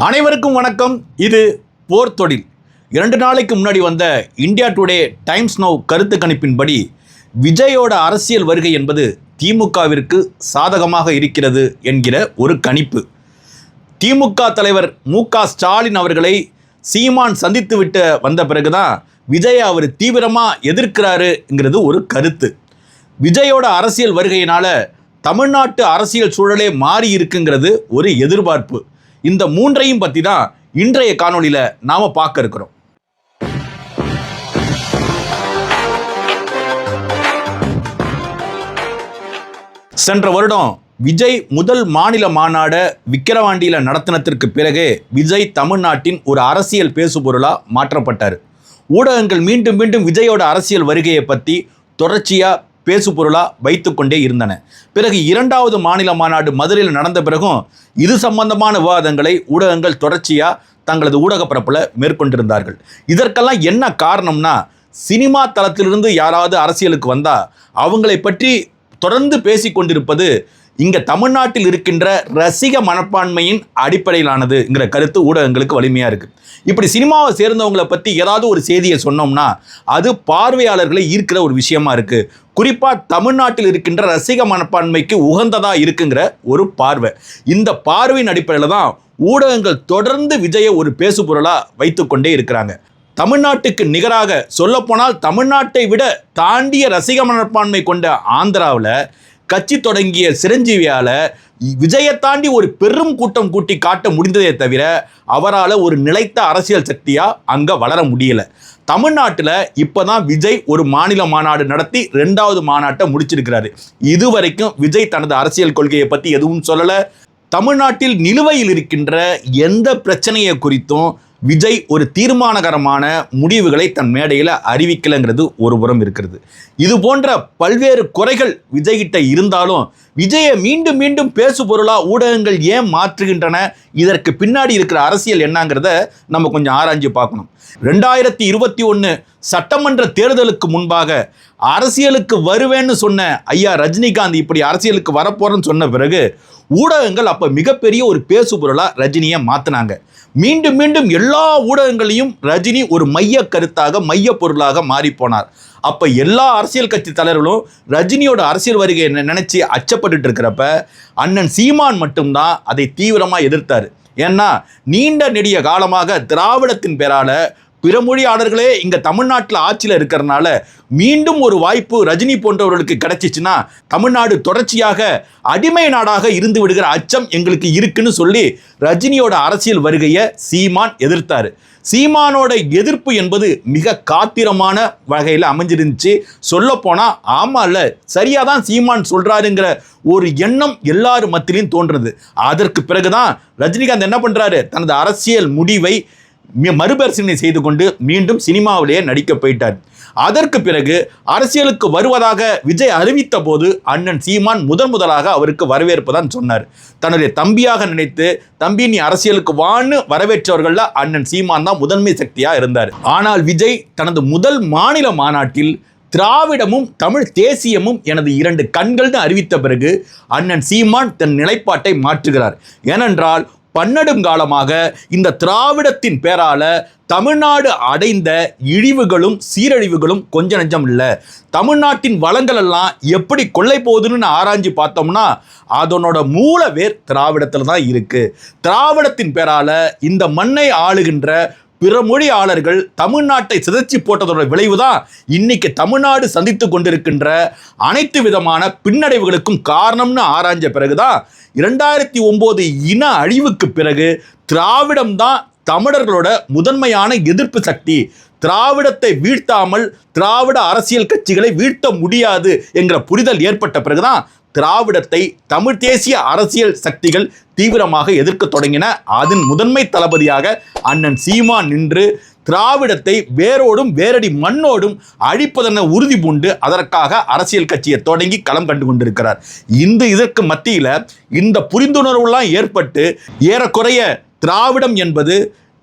அனைவருக்கும் வணக்கம். இது போர் தொழில். 2 நாளைக்கு முன்னாடி வந்த இந்தியா டுடே டைம்ஸ் நவ் கருத்து கணிப்பின்படி விஜயோட அரசியல் வருகை என்பது திமுகவிற்கு சாதகமாக இருக்கிறது என்கிற ஒரு கணிப்பு. திமுக தலைவர் மு.க. ஸ்டாலின் அவர்களை சீமான் சந்தித்து விட்டு வந்த பிறகுதான் விஜய் அவர் தீவிரமாக எதிர்க்கிறாருங்கிறது ஒரு கருத்து. விஜயோட அரசியல் வருகையினால தமிழ்நாட்டு அரசியல் சூழலே மாறி இருக்குங்கிறது ஒரு எதிர்பார்ப்பு. இந்த மூன்றையும் பற்றி தான் இன்றைய காணொளியில் நாம் பார்க்க இருக்கிறோம். சென்ற வருடம் விஜய் முதல் மாநில மாநாடை விக்கிரவாண்டியில் நடத்தினத்திற்கு பிறகு விஜய் தமிழ்நாட்டின் ஒரு அரசியல் பேசுபொருளாக மாற்றப்பட்டார். ஊடகங்கள் மீண்டும் மீண்டும் விஜயோட அரசியல் வருகையை பற்றி தொடர்ச்சியாக பேசுபொருளாக வைத்து கொண்டே இருந்தன. பிறகு 2வது மாநில மாநாடு மதுரையில் நடந்த பிறகும் இது சம்பந்தமான விவாதங்களை ஊடகங்கள் தொடர்ச்சியாக தங்களது ஊடக பரப்பில் மேற்கொண்டிருந்தார்கள். இதற்கெல்லாம் என்ன காரணம்னா, சினிமா தளத்திலிருந்து யாராவது அரசியலுக்கு வந்தால் அவங்களை பற்றி தொடர்ந்து பேசி கொண்டிருப்பது இங்கே தமிழ்நாட்டில் இருக்கின்ற ரசிக மனப்பான்மையின் அடிப்படையிலானதுங்கிற கருத்து ஊடகங்களுக்கு வலிமையாக இருக்குது. இப்படி சினிமாவை சேர்ந்தவங்களை பற்றி ஏதாவது ஒரு செய்தியை சொன்னோம்னா அது பார்வையாளர்களை ஈர்க்கிற ஒரு விஷயமா இருக்குது. குறிப்பாக தமிழ்நாட்டில் இருக்கின்ற ரசிக மனப்பான்மைக்கு உகந்ததாக இருக்குங்கிற ஒரு பார்வை. இந்த பார்வையின் அடிப்படையில் தான் ஊடகங்கள் தொடர்ந்து விஜயை ஒரு பேசுபொருளாக வைத்து கொண்டே இருக்கிறாங்க. தமிழ்நாட்டுக்கு நிகராக சொல்லப்போனால் தமிழ்நாட்டை விட தாண்டிய ரசிக மனப்பான்மை கொண்ட ஆந்திராவில் கட்சி தொடங்கிய சிரஞ்சீவியால் விஜயை தாண்டி ஒரு பெரும் கூட்டம் கூட்டி காட்ட முடிந்ததே தவிர அவரால் ஒரு நிலைத்த அரசியல் சக்தியாக அங்கே வளர முடியலை. தமிழ்நாட்டில் இப்போ தான் விஜய் ஒரு மாநில மாநாடு நடத்தி 2வது மாநாட்டை முடிச்சிருக்கிறாரு. இதுவரைக்கும் விஜய் தனது அரசியல் கொள்கையை பற்றி எதுவும் சொல்லலை. தமிழ்நாட்டில் நிலுவையில் இருக்கின்ற எந்த பிரச்சனையை குறித்தும் விஜய் ஒரு தீர்மானகரமான முடிவுகளை தன் மேடையில் அறிவிக்கலைங்கிறது ஒரு புறம் இருக்கிறது. இது போன்ற பல்வேறு குறைகள் விஜய்கிட்ட இருந்தாலும் விஜயை மீண்டும் மீண்டும் பேசு பொருளாக ஊடகங்கள் ஏன் மாற்றுகின்றன, இதற்கு பின்னாடி இருக்கிற அரசியல் என்னங்கிறத நம்ம கொஞ்சம் ஆராய்ஞ்சு பார்க்கணும். 2021 சட்டமன்ற தேர்தலுக்கு முன்பாக அரசியலுக்கு வருவேன்னு சொன்ன ஐயா ரஜினிகாந்த் இப்படி அரசியலுக்கு வரப்போறேன்னு சொன்ன பிறகு ஊடகங்கள் அப்போ மிகப்பெரிய ஒரு பேசு பொருளாக ரஜினியை மாற்றினாங்க. மீண்டும் மீண்டும் எல்லா ஊடகங்களையும் ரஜினி ஒரு மைய கருத்தாக மைய பொருளாக மாறி போனார். அப்போ எல்லா அரசியல் கட்சி தலைவர்களும் ரஜினியோட அரசியல் வருகையை நினைச்சு அச்சப்பட்டு இருக்கிறப்ப அண்ணன் சீமான் மட்டும்தான் அதை தீவிரமாக எதிர்த்தார். ஏன்னா நீண்ட நெடிய காலமாக திராவிடத்தின் பேரால பிற மொழியாளர்களே இங்கே தமிழ்நாட்டில் ஆட்சியில் இருக்கிறனால மீண்டும் ஒரு வாய்ப்பு ரஜினி போன்றவர்களுக்கு கிடைச்சிச்சுன்னா தமிழ்நாடு தொடர்ச்சியாக அடிமை நாடாக இருந்து விடுகிற அச்சம் எங்களுக்கு இருக்குன்னு சொல்லி ரஜினியோட அரசியல் வருகையை சீமான் எதிர்த்தார். சீமானோட எதிர்ப்பு என்பது மிக காத்திரமான வகையில் அமைஞ்சிருந்துச்சு. சொல்லப்போனால் ஆமாம் இல்லை சரியாக தான் சீமான் சொல்கிறாருங்கிற ஒரு எண்ணம் எல்லாரும் மத்தியிலையும் தோன்றுறது. அதற்கு பிறகுதான் ரஜினிகாந்த் என்ன பண்ணுறாரு, தனது அரசியல் முடிவை மறுபரிசீலனை செய்து கொண்டு மீண்டும் சினிமாவிலேயே நடிக்க போயிட்டார். அதற்கு பிறகு அரசியலுக்கு வருவதாக விஜய் அறிவித்த போது அண்ணன் சீமான் முதலாக அவருக்கு வரவேற்பு தான் சொன்னார். தன்னுடைய தம்பியாக நினைத்து தம்பி நீ அரசியலுக்கு வான்னு வரவேற்றவர்கள அண்ணன் சீமான் தான் முதன்மை சக்தியாக இருந்தார். ஆனால் விஜய் தனது முதல் மாநில மாநாட்டில் திராவிடமும் தமிழ் தேசியமும் எனது 2 கண்கள்னு அறிவித்த பிறகு அண்ணன் சீமான் தன் நிலைப்பாட்டை மாற்றுகிறார். ஏனென்றால் பன்னெடுங்காலமாக இந்த திராவிடத்தின் பேரால தமிழ்நாடு அடைந்த இழிவுகளும் சீரழிவுகளும் கொஞ்ச நெஞ்சம் இல்லை. தமிழ்நாட்டின் வளங்கள் எல்லாம் எப்படி கொள்ளை போகுதுன்னு ஆராய்ஞ்சு பார்த்தோம்னா அதனோட மூல வேர் திராவிடத்தில் தான் இருக்கு. திராவிடத்தின் பேரால இந்த மண்ணை ஆளுகின்ற பிற மொழியாளர்கள் தமிழ்நாட்டை சிதைச்சி போட்டதோட விளைவுதான் இன்னைக்கு தமிழ்நாடு சந்தித்து கொண்டிருக்கின்ற அனைத்து விதமான பின்னடைவுகளுக்கும் காரணம்னு ஆராய்ஞ்ச பிறகுதான் 2009 இன அழிவுக்கு பிறகு திராவிடம் தான் தமிழர்களோட முதன்மையான எதிர்ப்பு சக்தி. திராவிடத்தை வீழ்த்தாமல் திராவிட அரசியல் கட்சிகளை வீழ்த்த முடியாது என்கிற புரிதல் ஏற்பட்ட பிறகுதான் திராவிடத்தை தமிழ் தேசிய அரசியல் சக்திகள் தீவிரமாக எதிர்க்க தொடங்கின. அதன் முதன்மை தளபதியாக அண்ணன் சீமான் நின்று திராவிடத்தை வேரோடும் வேரடி மண்ணோடும் அழிப்பதென உறுதி பூண்டு அதற்காக அரசியல் கட்சியை தொடங்கி களம் கண்டு கொண்டிருக்கிறார். இதற்கு மத்தியில் இந்த புரிந்துணர்வுலாம் ஏற்பட்டு ஏறக்குறைய திராவிடம் என்பது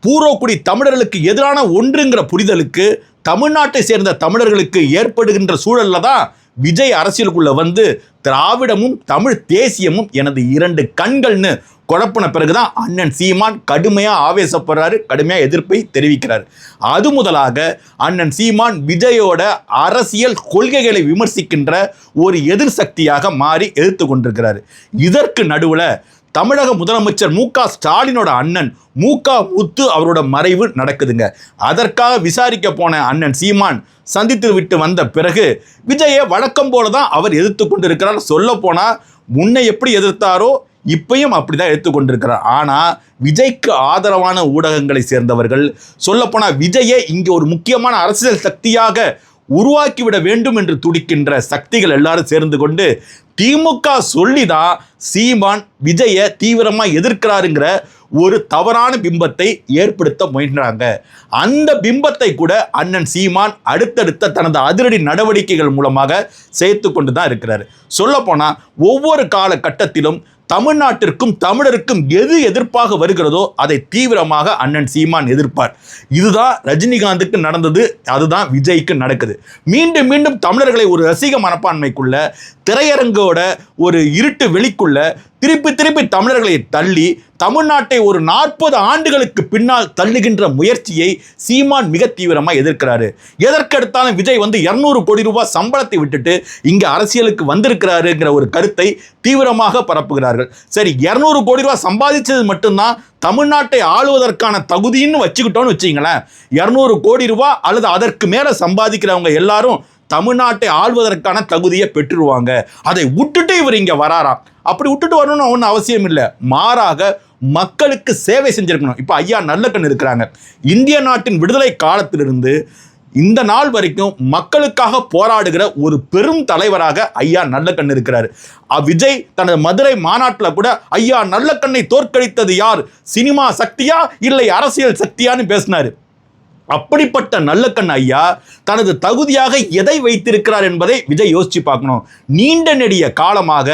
பூர்வக்குடி தமிழர்களுக்கு எதிரான ஒன்றுங்கிற புரிதலுக்கு தமிழ்நாட்டை சேர்ந்த தமிழர்களுக்கு ஏற்படுகின்ற சூழல்ல தான் விஜய் அரசியலுக்குள்ள வந்து திராவிடமும் தமிழ் தேசியமும் எனது இரண்டு கண்கள்னு குழப்பின பிறகுதான் அண்ணன் சீமான் கடுமையாக ஆவேசப்படுறாரு, கடுமையாக எதிர்ப்பை தெரிவிக்கிறார். அது முதலாக அண்ணன் சீமான் விஜயோட அரசியல் கொள்கைகளை விமர்சிக்கின்ற ஒரு எதிர் சக்தியாக மாறி எதிர்த்து கொண்டிருக்கிறார். இதற்கு நடுவில் தமிழக முதலமைச்சர் மு.க.ஸ்டாலினோட அண்ணன் மு.க.முத்து அவரோட மறைவு நடக்குதுங்க. அதற்காக விசாரிக்க போன அண்ணன் சீமான் சந்தித்து விட்டு வந்த பிறகு விஜயை வழக்கம் போல தான் அவர் எதிர்த்து கொண்டிருக்கிறார். சொல்ல போனால் முன்ன எப்படி எதிர்த்தாரோ இப்பயும் அப்படிதான் எடுத்துக்கொண்டிருக்கிறார். ஆனால் விஜய்க்கு ஆதரவான ஊடகங்களை சேர்ந்தவர்கள், சொல்லப்போனால் விஜயை இங்கே ஒரு முக்கியமான அரசியல் சக்தியாக உருவாக்கிவிட வேண்டும் என்று துடிக்கின்ற சக்திகள் எல்லாரும் சேர்ந்து கொண்டு திமுக சொல்லிதான் சீமான் விஜயை தீவிரமாக எதிர்க்கிறாருங்கிற ஒரு தவறான பிம்பத்தை ஏற்படுத்த முயன்றாங்க. அந்த பிம்பத்தை கூட அண்ணன் சீமான் அடுத்தடுத்த தனது அதிரடி நடவடிக்கைகள் மூலமாக சேர்த்து கொண்டு தான் இருக்கிறார். சொல்லப்போனால் ஒவ்வொரு காலகட்டத்திலும் தமிழ்நாட்டிற்கும் தமிழருக்கும் எது எதிர்ப்பாக வருகிறதோ அதை தீவிரமாக அண்ணன் சீமான் எதிர்ப்பார். இதுதான் ரஜினிகாந்துக்கு நடந்தது, அதுதான் விஜய்க்கு நடக்குது. மீண்டும் மீண்டும் தமிழர்களை ஒரு ரசிக மனப்பான்மைக்குள்ள, திரையரங்கோட ஒரு இருட்டு வெளிக்குள்ள திருப்பி திருப்பி தமிழர்களை தள்ளி தமிழ்நாட்டை ஒரு 40 ஆண்டுகளுக்கு பின்னால் தள்ளுகின்ற முயற்சியை சீமான் மிக தீவிரமாக எதிர்க்கிறாரு. எதற்கெடுத்தாலும் விஜய் வந்து 200 கோடி ரூபாய் சம்பளத்தை விட்டுட்டு இங்கே அரசியலுக்கு வந்திருக்கிறாருங்கிற ஒரு கருத்தை தீவிரமாக பரப்புகிறார்கள். சரி, 200 கோடி ரூபாய் சம்பாதிச்சது மட்டும்தான் தமிழ்நாட்டை ஆளுவதற்கான தகுதின்னு வச்சுக்கிட்டோன்னு வச்சிங்களேன். 200 கோடி ரூபாய் அல்லது அதற்கு மேலே சம்பாதிக்கிறவங்க எல்லாரும் தமிழ்நாட்டை ஆள்வதற்கான தகுதியை பெற்றுருவாங்க. அதை விட்டுட்டு இவர் இங்கே வராராம். அப்படி விட்டுட்டு வரணும்னு ஒன்றும் அவசியம் இல்லை. மாறாக மக்களுக்கு சேவை செஞ்சிருக்கணும். இப்போ ஐயா நல்லக்கண்ணு இருக்கிறாங்க. இந்திய நாட்டின் விடுதலை காலத்திலிருந்து இந்த நாள் வரைக்கும் மக்களுக்காக போராடுகிற ஒரு பெரும் தலைவராக ஐயா நல்லக்கண்ணு இருக்கிறார். விஜய் தனது மதுரை மாநாட்டில் கூட ஐயா நல்லக்கண்ணை தோற்கடித்தது யார், சினிமா சக்தியா இல்லை அரசியல் சக்தியான்னு பேசினார். அப்படிப்பட்ட நல்லக்கண் ஐயா தனது தகுதியாக எதை வைத்திருக்கிறார் என்பதை விஜய் யோசிச்சு பார்க்கணும். நீண்ட நெடிய காலமாக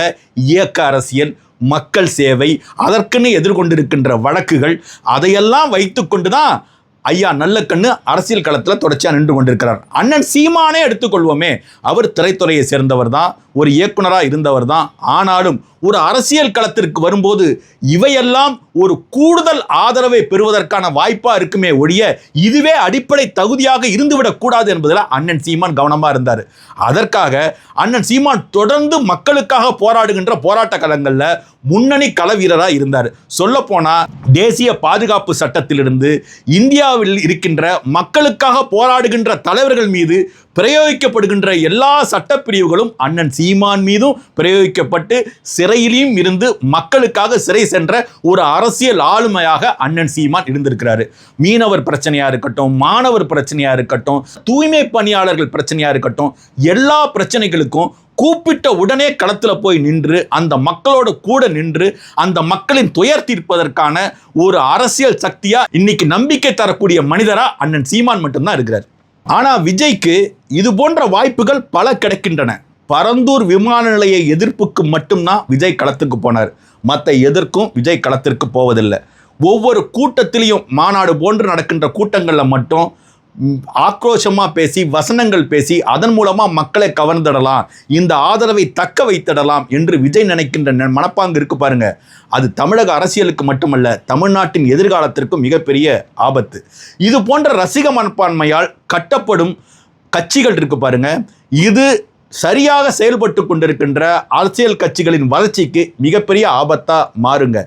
இயக்க அரசியல், மக்கள் சேவை, அதற்குன்னு எதிர்கொண்டிருக்கின்ற வழக்குகள், அதையெல்லாம் வைத்து கொண்டு தான் ஐயா நல்லக்கண்ணு அரசியல் களத்தில் தொடர்ச்சியாக நின்று கொண்டிருக்கிறார். அண்ணன் சீமானே எடுத்துக்கொள்வோமே, அவர் திரைத்துறையை சேர்ந்தவர் தான், ஒரு இயக்குனராக இருந்தவர் தான். ஆனாலும் ஒரு அரசியல் களத்திற்கு வரும்போது இவையெல்லாம் ஒரு கூடுதல் ஆதரவை பெறுவதற்கான வாய்ப்பாக இருக்குமே ஒழிய இதுவே அடிப்படை தகுதியாக இருந்துவிடக்கூடாது என்பதில் அண்ணன் சீமான் கவனமாக இருந்தார். அதற்காக அண்ணன் சீமான் தொடர்ந்து மக்களுக்காக போராடுகின்ற போராட்ட களங்களில் முன்னணி கள வீரராக இருந்தார். சொல்லப்போனால் தேசிய பாதுகாப்பு சட்டத்திலிருந்து இந்தியாவில் இருக்கின்ற மக்களுக்காக போராடுகின்ற தலைவர்கள் மீது பிரயோகிக்கப்படுகின்ற எல்லா சட்டப்பிரிவுகளும் அண்ணன் சீமான் மீதும் பிரயோகிக்கப்பட்டு சிறையிலும் இருந்து மக்களுக்காக சிறை சென்ற ஒரு அரசியல் ஆளுமையாக அண்ணன் சீமான் இருந்திருக்கிறாரு. மீனவர் பிரச்சனையா இருக்கட்டும், மாணவர் பிரச்சனையா இருக்கட்டும், தூய்மை பணியாளர்கள் பிரச்சனையா இருக்கட்டும், எல்லா பிரச்சனைகளுக்கும் கூப்பிட்ட உடனே களத்தில் போய் நின்று அந்த மக்களோட கூட நின்று அந்த மக்களின் துயர் தீர்ப்பதற்கான ஒரு அரசியல் சக்தியா இன்னைக்கு நம்பிக்கை தரக்கூடிய மனிதரா அண்ணன் சீமான் மட்டும்தான் இருக்கிறார். ஆனால் விஜய்க்கு இது போன்ற வாய்ப்புகள் பல கிடைக்கின்றன. பரந்தூர் விமான நிலைய எதிர்ப்புக்கு மட்டும்தான் விஜய் களத்துக்கு போனார். மற்ற எதற்கும் விஜய் களத்திற்கு போவதில்லை. ஒவ்வொரு கூட்டத்திலையும் மாநாடு போன்று நடக்கின்ற கூட்டங்களில் மட்டும் ஆக்ரோஷமாக பேசி, வசனங்கள் பேசி, அதன் மூலமாக மக்களை கவர்ந்திடலாம், இந்த ஆதரவை தக்க வைத்திடலாம் என்று விஜய் நினைக்கின்ற மனப்பாங்கு இருக்கு பாருங்க. அது தமிழக அரசியலுக்கு மட்டுமல்ல, தமிழ்நாட்டின் எதிர்காலத்திற்கும் மிகப்பெரிய ஆபத்து. இது போன்ற ரசிக மனப்பான்மையால் கட்டப்படும் கட்சிகள் இருக்கு பாருங்க, இது சரியாக செயல்பட்டு கொண்டிருக்கின்ற அரசியல் கட்சிகளின் வளர்ச்சிக்கு மிகப்பெரிய ஆபத்தாக மாறுங்க.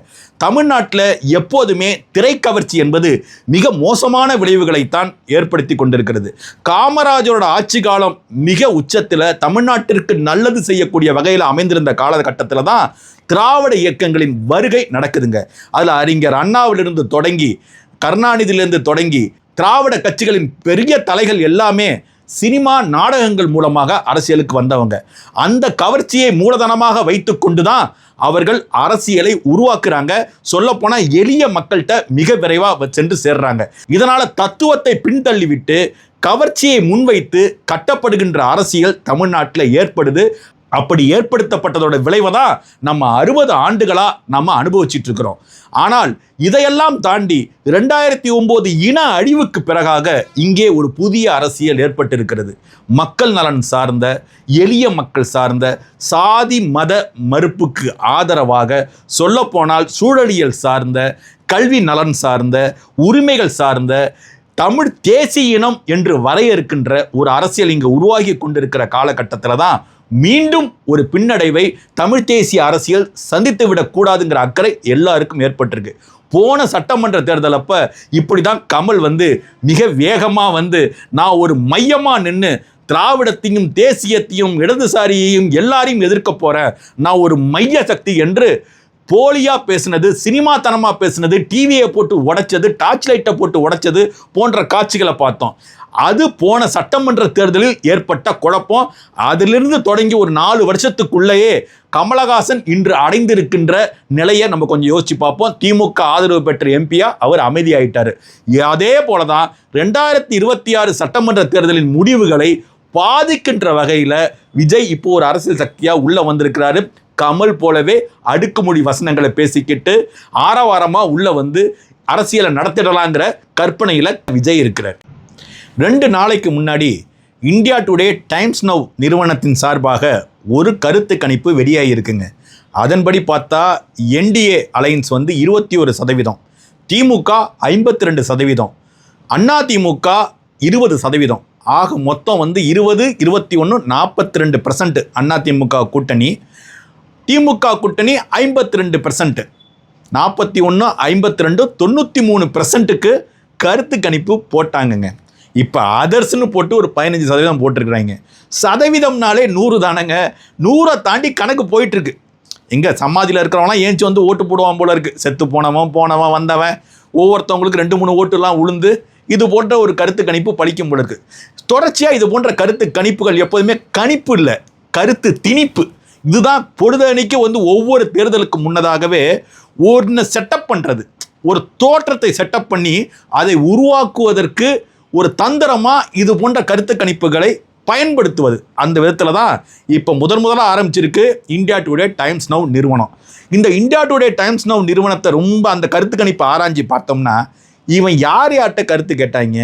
தமிழ்நாட்டில் எப்போதுமே திரைக்கவர்ச்சி என்பது மிக மோசமான விளைவுகளைத்தான் ஏற்படுத்தி கொண்டிருக்கிறது. காமராஜரோட ஆட்சி காலம் மிக உச்சத்தில் தமிழ்நாட்டிற்கு நல்லது செய்யக்கூடிய வகையில் அமைந்திருந்த காலகட்டத்தில் தான் திராவிட இயக்கங்களின் வருகை நடக்குதுங்க. அதில் அறிஞர் அண்ணாவிலிருந்து தொடங்கி, கருணாநிதியிலிருந்து தொடங்கி திராவிட கட்சிகளின் பெரிய தலைகள் எல்லாமே சினிமா நாடகங்கள் மூலமாக அரசியலுக்கு வந்தவங்க. அந்த கவர்ச்சியை மூலதனமாக வைத்து கொண்டு தான் அவர்கள் அரசியலை உருவாக்குறாங்க. சொல்லப்போனால் எளிய மக்கள்கிட்ட மிக விரைவாக சென்று சேர்றாங்க. இதனால் தத்துவத்தை பின்தள்ளிவிட்டு கவர்ச்சியை முன்வைத்து கட்டப்படுகின்ற அரசியல் தமிழ்நாட்டில் ஏற்படுது. அப்படி ஏற்படுத்தப்பட்டதோட விளைவை தான் நம்ம 60 ஆண்டுகளா நம்ம அனுபவிச்சுட்டு இருக்கிறோம். ஆனால் இதையெல்லாம் தாண்டி 2009 இன அழிவுக்கு பிறகாக இங்கே ஒரு புதிய அரசியல் ஏற்பட்டிருக்கிறது. மக்கள் நலன் சார்ந்த, எளிய மக்கள் சார்ந்த, சாதி மத மறுப்புக்கு ஆதரவாக, சொல்லப்போனால் சூழலியல் சார்ந்த, கல்வி நலன் சார்ந்த, உரிமைகள் சார்ந்த, தமிழ் தேசிய இனம் என்று வரையறுக்கின்ற ஒரு அரசியல் இங்கே உருவாகி கொண்டிருக்கிற காலகட்டத்தில் தான் மீண்டும் ஒரு பின்னடைவை தமிழ் தேசிய அரசியல் சந்தித்து விடக்கூடாதுங்கிற அக்கறை எல்லாருக்கும் ஏற்பட்டிருக்கு. போன சட்டமன்ற தேர்தல் அப்போ இப்படி தான் கமல் மிக வேகமாக நான் ஒரு மையமாக நின்று திராவிடத்தையும் தேசியத்தையும் இடதுசாரியையும் எல்லாரையும் எதிர்க்க போகிறேன், நான் ஒரு மைய சக்தி என்று போலியாக பேசுனது, சினிமாத்தனமாக பேசுனது, டிவியை போட்டு உடைச்சது, டார்ச் லைட்டை போட்டு உடைச்சது போன்ற காட்சிகளை பார்த்தோம். அது போன சட்டமன்ற தேர்தலில் ஏற்பட்ட குழப்பம். அதிலிருந்து தொடங்கி ஒரு 4 வருஷத்துக்குள்ளேயே கமலஹாசன் இன்று அடைந்திருக்கின்ற நிலையை நம்ம கொஞ்சம் யோசிச்சு பார்ப்போம். திமுக ஆதரவு பெற்ற எம்பியா அவர் அமைதியாயிட்டார். அதே போல தான் 2026 சட்டமன்ற தேர்தலின் முடிவுகளை பாதிக்கின்ற வகையில் விஜய் இப்போ ஒரு அரசியல் சக்தியாக உள்ள வந்திருக்கிறாரு. கமல் போலவே அடுக்குமொழி வசனங்களை பேசிக்கிட்டு ஆரவாரமாக உள்ள அரசியலை நடத்திடலாங்கிற கற்பனையில் விஜய் இருக்கிறார். 2 நாளைக்கு முன்னாடி இந்தியா டுடே டைம்ஸ் நவ் நிறுவனத்தின் சார்பாக ஒரு கருத்து கணிப்பு வெளியாகிருக்குங்க. அதன்படி பார்த்தா என்டிஏ அலையன்ஸ் 21%, திமுக 52%, அதிமுக 20%, ஆக மொத்தம் 20, 21, 42% அதிமுக கூட்டணி, திமுக கூட்டணி 52%, 41, 52, 93%க்கு கருத்து கணிப்பு போட்டாங்கங்க. இப்போ அதர்ஸ்னு போட்டு ஒரு 15% போட்டிருக்கிறாங்க. சதவீதம்னாலே 100 தானங்க, 100 தாண்டி கணக்கு போயிட்டுருக்கு. எங்கே சமாதியில் இருக்கிறவங்களாம் ஏஞ்சி ஓட்டு போடுவான் போல இருக்குது. செத்து போனவன் வந்தவன் ஒவ்வொருத்தவங்களுக்கு 2-3 ஓட்டுலாம் உளுந்து இது போன்ற ஒரு கருத்து கணிப்பு பலிக்கும் போல இருக்குது. தொடர்ச்சியாக இது போன்ற கருத்து கணிப்புகள் எப்போதுமே கணிப்பு இல்லை, கருத்து திணிப்பு. இதுதான் பொழுதன்னைக்கு ஒவ்வொரு தேர்தலுக்கு முன்னதாகவே ஒன்று செட்டப் பண்ணுறது, ஒரு தோற்றத்தை செட்டப் பண்ணி அதை உருவாக்குவதற்கு ஒரு தந்திரமாக இது போன்ற கருத்து கணிப்புகளை பயன்படுத்துவது. அந்த விதத்தில் தான் இப்போ முதலாக ஆரம்பிச்சிருக்கு இந்தியா டுடே டைம்ஸ் நவ் நிறுவனம். இந்த இந்தியா டுடே டைம்ஸ் நவ் நிறுவனத்தை ரொம்ப அந்த கருத்து கணிப்பை ஆராய்ச்சி பார்த்தோம்னா, இவன் யார்கிட்ட கருத்து கேட்டாங்க,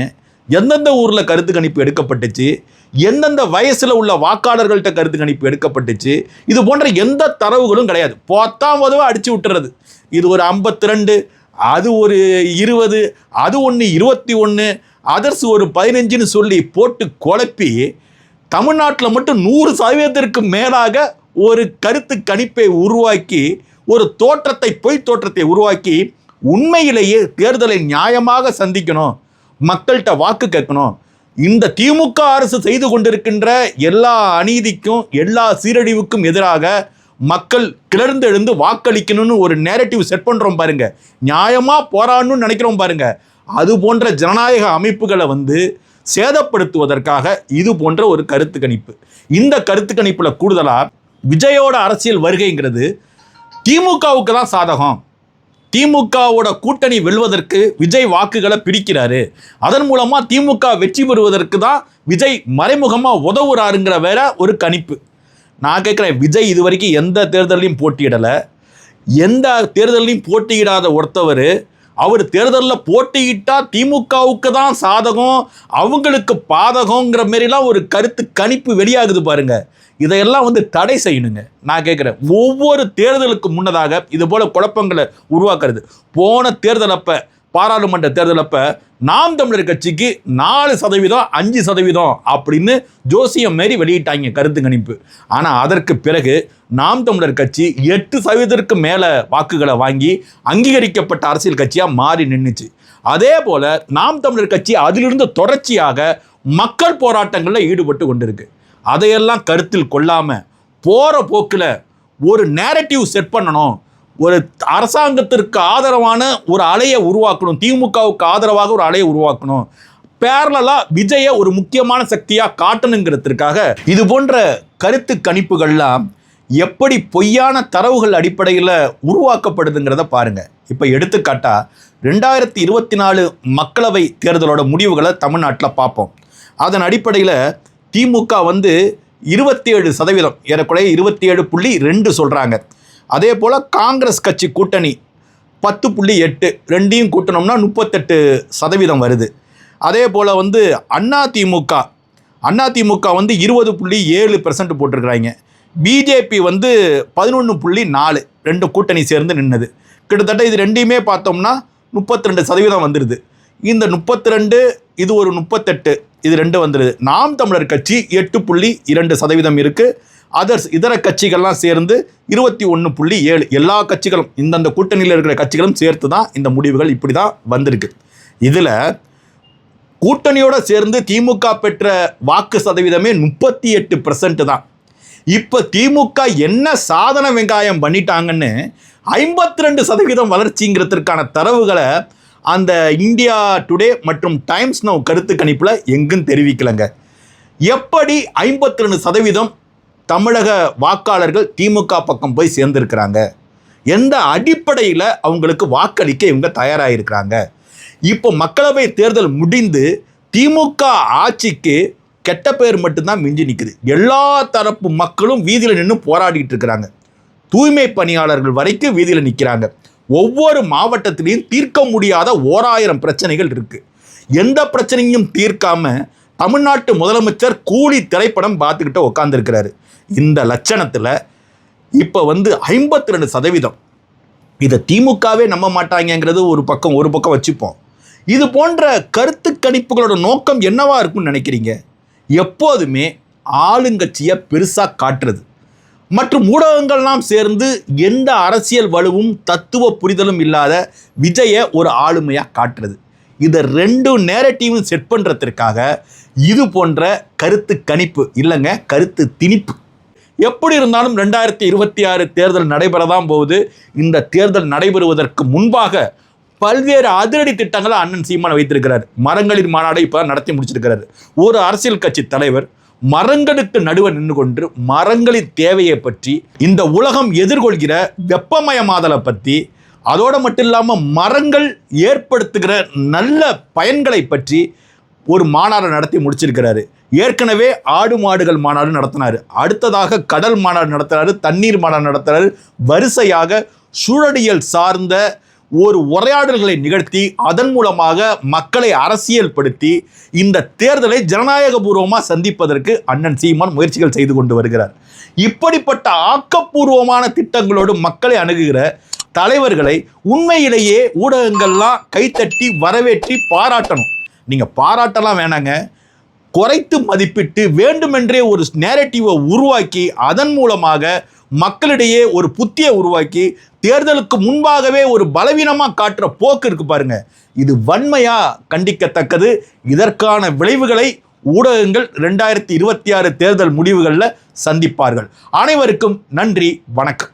எந்தெந்த ஊரில் கருத்து கணிப்பு எடுக்கப்பட்டுச்சு, எந்தெந்த வயசில் உள்ள வாக்காளர்கள்ட்ட கருத்து கணிப்பு எடுக்கப்பட்டுச்சு, இது போன்ற எந்த தரவுகளும் கிடையாது. 10 அடிச்சு விட்டுறது. இது ஒரு 52, அது ஒரு 20, அது 21, அதர்ஸ் ஒரு 15ன்னு சொல்லி போட்டு குழப்பி தமிழ்நாட்டில் மட்டும் 100%ற்கு மேலாக ஒரு கருத்து கணிப்பை உருவாக்கி, ஒரு தோற்றத்தை, பொய் தோற்றத்தை உருவாக்கி, உண்மையிலேயே தேர்தலை நியாயமாக சந்திக்கணும், மக்கள்கிட்ட வாக்கு கேட்கணும், இந்த திமுக அரசு செய்து கொண்டிருக்கின்ற எல்லா அநீதிக்கும் எல்லா சீரழிவுக்கும் எதிராக மக்கள் கிளர்ந்து எழுந்து வாக்களிக்கணும்னு ஒரு நேரட்டிவ் செட் பண்ணுறோம் பாருங்க, நியாயமாக போராடணும்னு நினைக்கிறோம் பாருங்க, அது போன்ற ஜனநாயக அமைப்புகளை சேதப்படுத்துவதற்காக இது போன்ற ஒரு கருத்து கணிப்பு. இந்த கருத்து கணிப்பில் கூடுதலாக விஜயோட அரசியல் வருகைங்கிறது திமுகவுக்கு தான் சாதகம். திமுகவோட கூட்டணி வெல்வதற்கு விஜய் வாக்குகளை பிடிக்கிறாரு, அதன் மூலமாக திமுக வெற்றி பெறுவதற்கு தான் விஜய் மறைமுகமாக உதவுறாருங்கிற வேற ஒரு கணிப்பு. நான் கேட்குறேன், விஜய் இது வரைக்கும் எந்த தேர்தலையும் போட்டியிடலை. எந்த தேர்தலையும் போட்டியிடாத ஒருத்தவர் அவர் தேர்தலில் போட்டியிட்டால் திமுகவுக்கு தான் சாதகம், அவங்களுக்கு பாதகங்கிற மாரிலாம் ஒரு கருத்து கணிப்பு வெளியாகுது பாருங்க. இதையெல்லாம் தடை செய்யணுங்க. நான் கேட்குறேன், ஒவ்வொரு தேர்தலுக்கு முன்னதாக இது போல குழப்பங்களை உருவாக்குறது. போன தேர்தல் அப்போ, பாராளுமன்ற தேர்தல் அப்போ நாம் தமிழர் கட்சிக்கு 4%, 5% அப்படின்னு ஜோசியம் மாரி வெளியிட்டாங்க கருத்து கணிப்பு. ஆனால் அதற்கு பிறகு நாம் தமிழர் கட்சி 8%க்கு மேலே வாக்குகளை வாங்கி அங்கீகரிக்கப்பட்ட அரசியல் கட்சியாக மாறி நின்றுச்சு. அதே போல் நாம் தமிழர் கட்சி அதிலிருந்து தொடர்ச்சியாக மக்கள் போராட்டங்களில் ஈடுபட்டு கொண்டிருக்கு. அதையெல்லாம் கருத்தில் கொள்ளாமல் போகிற போக்கில் ஒரு நேரட்டிவ் செட் பண்ணணும், ஒரு அரசாங்கத்திற்கு ஆதரவான ஒரு அலையை உருவாக்கணும், திமுகவுக்கு ஆதரவாக ஒரு அலையை உருவாக்கணும், பேரலாக விஜயை ஒரு முக்கியமான சக்தியாக காட்டணுங்கிறதுக்காக இது போன்ற கருத்து கணிப்புகள்லாம் எப்படி பொய்யான தரவுகள் அடிப்படையில் உருவாக்கப்படுதுங்கிறத பாருங்கள். இப்போ எடுத்துக்காட்டா 2024 மக்களவை தேர்தலோட முடிவுகளை தமிழ்நாட்டில் பார்ப்போம். அதன் அடிப்படையில் திமுக 27%, ஏறக்குறைய 27.2 சொல்கிறாங்க. அதே போல் காங்கிரஸ் கட்சி கூட்டணி 10.8, ரெண்டையும் கூட்டணும்னா 38% வருது. அதே போல் வந்து அதிமுக 20.7% போட்டிருக்கிறாங்க. பிஜேபி வந்து 11.4, 2 கூட்டணி சேர்ந்து நின்னது. கிட்டத்தட்ட இது ரெண்டையுமே பார்த்தோம்னா 32% வந்துடுது. இந்த 32, இது ஒரு 38, இது 2 வந்துடுது. நாம் தமிழர் கட்சி 8.2% இருக்குது. இதர கட்சிகள்லாம் சேர்ந்து 21.7. எல்லா கட்சிகளும், இந்தந்த கூட்டணியில் இருக்கிற கட்சிகளும் சேர்த்து தான் இந்த முடிவுகள் இப்படி தான் வந்திருக்கு. இதில் கூட்டணியோடு சேர்ந்து திமுக பெற்ற வாக்கு சதவீதமே 38% தான். இப்போ திமுக என்ன சாதன வெங்காயம் பண்ணிட்டாங்கன்னு 52% வளர்ச்சிங்கிறதுக்கான தரவுகளை அந்த இந்தியா டுடே மற்றும் டைம்ஸ் நவ் கருத்து கணிப்பில் எங்கும் தெரிவிக்கலைங்க. எப்படி 52% தமிழக வாக்காளர்கள் திமுக பக்கம் போய் சேர்ந்திருக்கிறாங்க? எந்த அடிப்படையில் அவங்களுக்கு வாக்களிக்க இவங்க தயாராகிருக்கிறாங்க? இப்போ மக்களவை தேர்தல் முடிந்து திமுக ஆட்சிக்கு கெட்ட பெயர் மட்டும்தான் மிஞ்சி நிற்குது. எல்லா தரப்பு மக்களும் வீதியில் நின்று போராடிட்டு இருக்கிறாங்க. தூய்மை பணியாளர்கள் வரைக்கும் வீதியில் நிற்கிறாங்க. ஒவ்வொரு மாவட்டத்திலையும் தீர்க்க முடியாத 1000 பிரச்சனைகள் இருக்குது. எந்த பிரச்சனையும் தீர்க்காம தமிழ்நாட்டு முதலமைச்சர் கூலி திரைப்படம் பார்த்துக்கிட்டு உட்காந்துருக்கிறாரு. இந்த லட்சணத்தில் இப்போ வந்து 52%, இதை திமுகவே நம்ப மாட்டாங்கிறது ஒரு பக்கம் வச்சுப்போம். இது போன்ற கருத்து கணிப்புகளோட நோக்கம் என்னவா இருக்கும்னு நினைக்கிறீங்க? எப்போதுமே ஆளுங்கட்சியை பெருசாக காட்டுறது மற்றும் ஊடகங்கள்லாம் சேர்ந்து எந்த அரசியல் வலுவும் தத்துவ புரிதலும் இல்லாத விஜயை ஒரு ஆளுமையாக காட்டுறது. இதை 2 நேரட்டிவும் செட் பண்ணுறதுக்காக இது போன்ற கருத்து கணிப்பு இல்லைங்க, கருத்து திணிப்பு. எப்படி இருந்தாலும் 2026 தேர்தல் நடைபெறதான் போகுது. இந்த தேர்தல் நடைபெறுவதற்கு முன்பாக பல்வேறு அதிரடி திட்டங்களை அண்ணன் சீமான் வைத்திருக்கிறார். மரங்களின் மாநாடை இப்போ நடத்தி முடிச்சிருக்கிறார். ஒரு அரசியல் கட்சி தலைவர் மரங்களுக்கு நடுவே நின்று கொண்டு மரங்களின் தேவையை பற்றி, இந்த உலகம் எதிர்கொள்கிற வெப்பமயமாதலை பற்றி, அதோடு மட்டும் இல்லாமல் மரங்கள் ஏற்படுத்துகிற நல்ல பயன்களை பற்றி ஒரு மாநாடு நடத்தி முடிச்சிருக்கிறாரு. ஏற்கனவே ஆடு மாடுகள் மாநாடு நடத்தினார். அடுத்ததாக கடல் மாநாடு நடத்துகிறாரு, தண்ணீர் மாநாடு நடத்துகிறாரு. வரிசையாக சூழலியல் சார்ந்த ஒரு உரையாடல்களை நிகழ்த்தி அதன் மூலமாக மக்களை அரசியல் படுத்தி இந்த தேர்தலை ஜனநாயகபூர்வமாக சந்திப்பதற்கு அண்ணன் சீமான் முயற்சிகள் செய்து கொண்டு வருகிறார். இப்படிப்பட்ட ஆக்கப்பூர்வமான திட்டங்களோடு மக்களை அணுகுகிற தலைவர்களை உண்மையிலேயே ஊடகங்கள்லாம் கைத்தட்டி வரவேற்றி பாராட்டணும். நீங்கள் பாராட்டலாம் வேணாங்க, குறைத்து மதிப்பிட்டு வேண்டுமென்றே ஒரு நேரட்டிவை உருவாக்கி அதன் மூலமாக மக்களிடையே ஒரு புத்தியை உருவாக்கி தேர்தலுக்கு முன்பாகவே ஒரு பலவீனமாக காட்டுற போக்கு இருக்கு பாருங்க. இது வன்மையா கண்டிக்கத்தக்கது. இதற்கான விளைவுகளை ஊடகங்கள் 2026 தேர்தல் முடிவுகளில் சந்திப்பார்கள். அனைவருக்கும் நன்றி, வணக்கம்.